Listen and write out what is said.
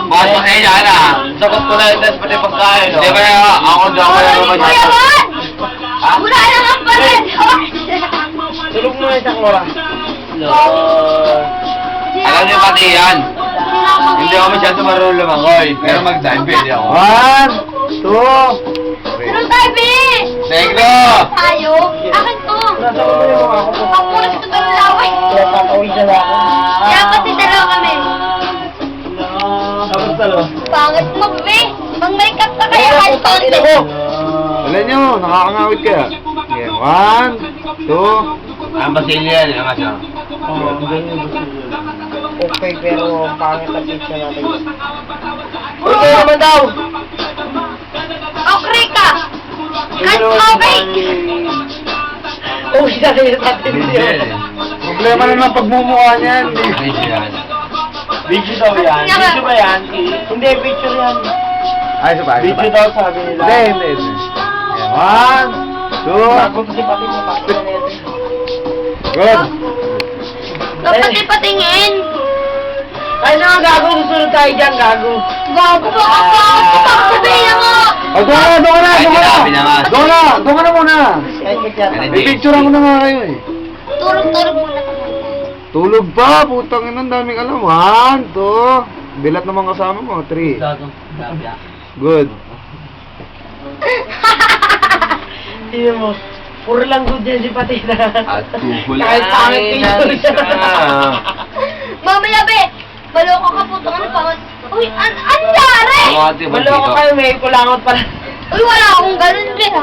Bakit pasensya ka na? Sagot ko na yung test pati pagkain, no? Di ba ako daw ako Wala yung rin mag- Kuya Juan! Wala naman pala, George! Tulog mo na isang oras. Alam niyo pati yan. Hindi ako masyado marunong lumangoy. Pero mag-dive pwede ako. 1, 2, Pero tayo, Bi! Negro! Tayo? Akin to! Nasa ko yung mga ako po. Pagpunas ko ng laway! Kaya tatawid na ako. Kaya pati dalawa kami. Tapos talo. Pangit mo, Bi! Mag-makeup ka kaya kahit konti. Alam nyo, nakakangawit kaya. Okay, 1, 2. Ang basilyo yan. Yung asya. Okay, pero pangit ang pizza natin. Uy, kayo naman daw! Okay ka! Kahit okay! Uy, dahil natin yun. Problema na ng pagmumukha niyan. Basilyo yan. Video daw yan. Video ba yan? Hindi, picture yan. Ay, isa pa, isa pa. Video daw sabi nila. Hindi. 1, 2. Ako kasi pati mo pati na nito. Good. Kapati patingin! Ay na, gago. Susunod tayo dyan, gago. Gago ba ka pa? Sabihin mo! Oh, doon ka na. Ay, sinabi na nga. Doon ka na muna. Kahit kaya Pipicturean ko na nga kayo eh. Tulog muna ka. Tulog pa, putang ina, ang daming alam. 1, 2. Bilat naman kasama mo, 3. Good. Tingnan mo. Puro lang good yan si Patina. At Kahit pangit picture siya. Mamaya, Be! Maloko ka po ito. Ano pa? Uy, ano nangyari? Ang ate mo Maloko dito. kayo, may kulangot pala. Uy, wala akong ganun, Be, ha?